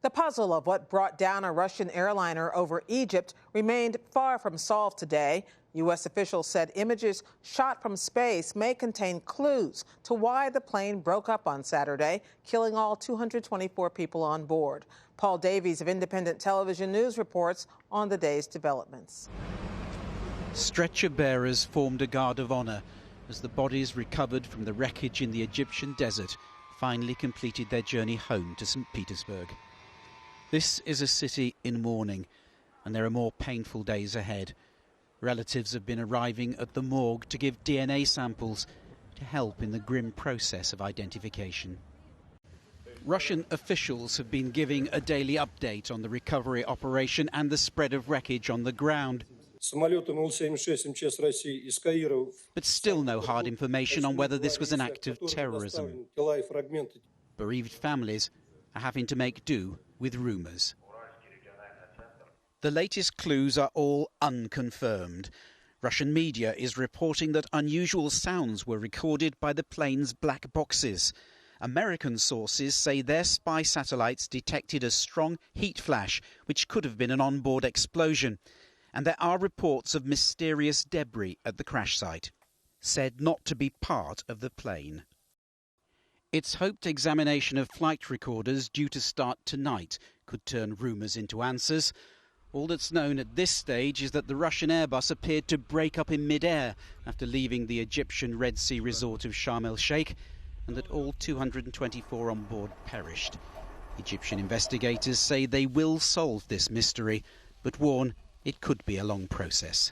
The puzzle of what brought down a Russian airliner over Egypt remained far from solved today. U.S. officials said images shot from space may contain clues to why the plane broke up on Saturday, killing all 224 people on board. Paul Davies of Independent Television News reports on the day's developments. Stretcher bearers formed a guard of honor as the bodies recovered from the wreckage in the Egyptian desert finally completed their journey home to St. Petersburg. This is a city in mourning, and there are more painful days ahead. Relatives have been arriving at the morgue to give DNA samples to help in the grim process of identification. Russian officials have been giving a daily update on the recovery operation and the spread of wreckage on the ground. But still no hard information on whether this was an act of terrorism. Bereaved families are having to make do with rumours. The latest clues are all unconfirmed. Russian media is reporting that unusual sounds were recorded by the plane's black boxes. American sources say their spy satellites detected a strong heat flash, which could have been an onboard explosion. And there are reports of mysterious debris at the crash site, said not to be part of the plane. It's hoped examination of flight recorders due to start tonight could turn rumours into answers. All that's known at this stage is that the Russian Airbus appeared to break up in mid-air after leaving the Egyptian Red Sea resort of Sharm el-Sheikh, and that all 224 on board perished. Egyptian investigators say they will solve this mystery, but warn it could be a long process.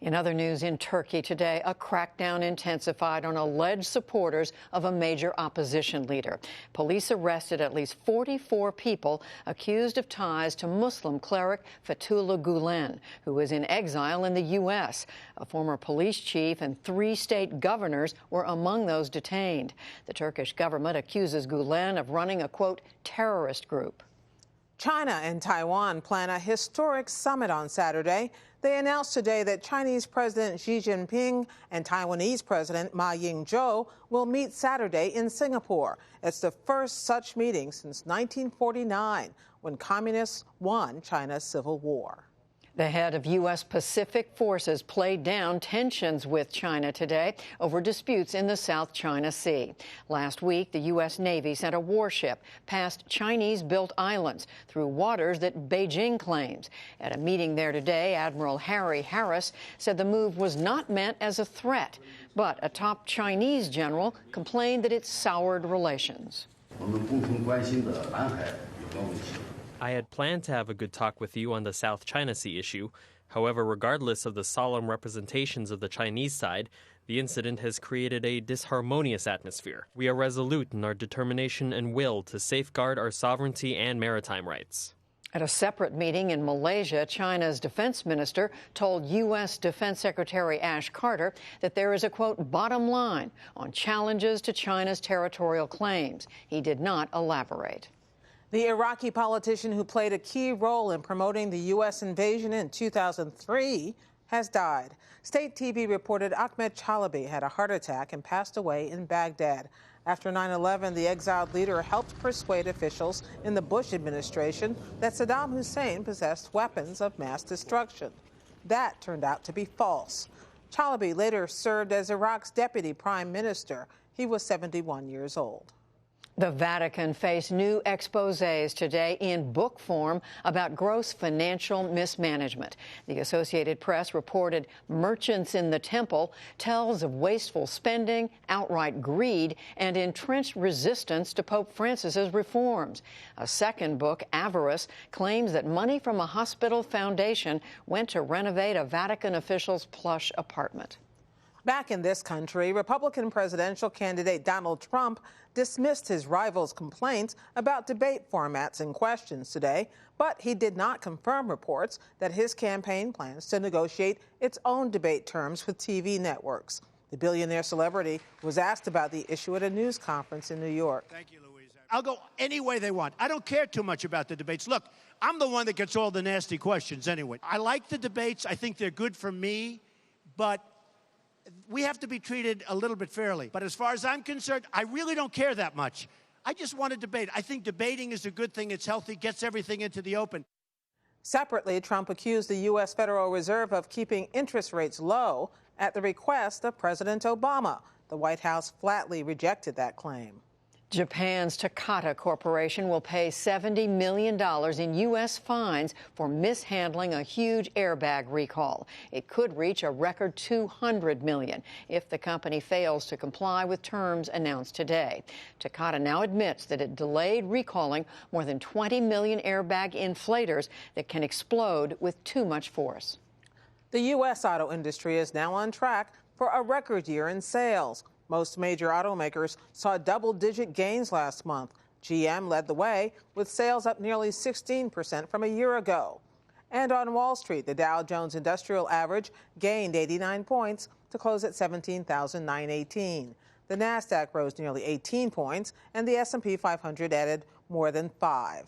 In other news, in Turkey today, a crackdown intensified on alleged supporters of a major opposition leader. Police arrested at least 44 people accused of ties to Muslim cleric Fethullah Gulen, who is in exile in the U.S. A former police chief and 3 state governors were among those detained. The Turkish government accuses Gulen of running a, quote, terrorist group. China and Taiwan plan a historic summit on Saturday. They announced today that Chinese President Xi Jinping and Taiwanese President Ma Ying-jeou will meet Saturday in Singapore. It's the first such meeting since 1949, when communists won China's civil war. The head of U.S. Pacific Forces played down tensions with China today over disputes in the South China Sea. Last week, the U.S. Navy sent a warship past Chinese-built islands through waters that Beijing claims. At a meeting there today, Admiral Harry Harris said the move was not meant as a threat, but a top Chinese general complained that it soured relations. I had planned to have a good talk with you on the South China Sea issue. However, regardless of the solemn representations of the Chinese side, the incident has created a disharmonious atmosphere. We are resolute in our determination and will to safeguard our sovereignty and maritime rights. At a separate meeting in Malaysia, China's defense minister told U.S. Defense Secretary Ash Carter that there is a, quote, bottom line on challenges to China's territorial claims. He did not elaborate. The Iraqi politician who played a key role in promoting the U.S. invasion in 2003 has died. State TV reported Ahmed Chalabi had a heart attack and passed away in Baghdad. After 9/11, the exiled leader helped persuade officials in the Bush administration that Saddam Hussein possessed weapons of mass destruction. That turned out to be false. Chalabi later served as Iraq's deputy prime minister. He was 71 years old. The Vatican faced new exposés today in book form about gross financial mismanagement. The Associated Press reported Merchants in the Temple tells of wasteful spending, outright greed, and entrenched resistance to Pope Francis's reforms. A second book, Avarice, claims that money from a hospital foundation went to renovate a Vatican official's plush apartment. Back in this country, Republican presidential candidate Donald Trump dismissed his rival's complaints about debate formats and questions today, but he did not confirm reports that his campaign plans to negotiate its own debate terms with TV networks. The billionaire celebrity was asked about the issue at a news conference in New York. Thank you, Louise. I'll go any way they want. I don't care too much about the debates. Look, I'm the one that gets all the nasty questions anyway. I like the debates. I think they're good for me, but we have to be treated a little bit fairly. But as far as I'm concerned, I really don't care that much I just want to debate. I think debating is a good thing. It's healthy, gets everything into the open. Separately, Trump accused the U.S. Federal Reserve of keeping interest rates low at the request of President Obama. The White House flatly rejected that claim. Japan's Takata Corporation will pay $70 million in U.S. fines for mishandling a huge airbag recall. It could reach a record $200 million if the company fails to comply with terms announced today. Takata now admits that it delayed recalling more than 20 million airbag inflators that can explode with too much force. The U.S. auto industry is now on track for a record year in sales. Most major automakers saw double-digit gains last month. GM led the way, with sales up nearly 16% from a year ago. And on Wall Street, the Dow Jones Industrial Average gained 89 points to close at 17,918. The Nasdaq rose nearly 18 points, and the S&P 500 added more than 5.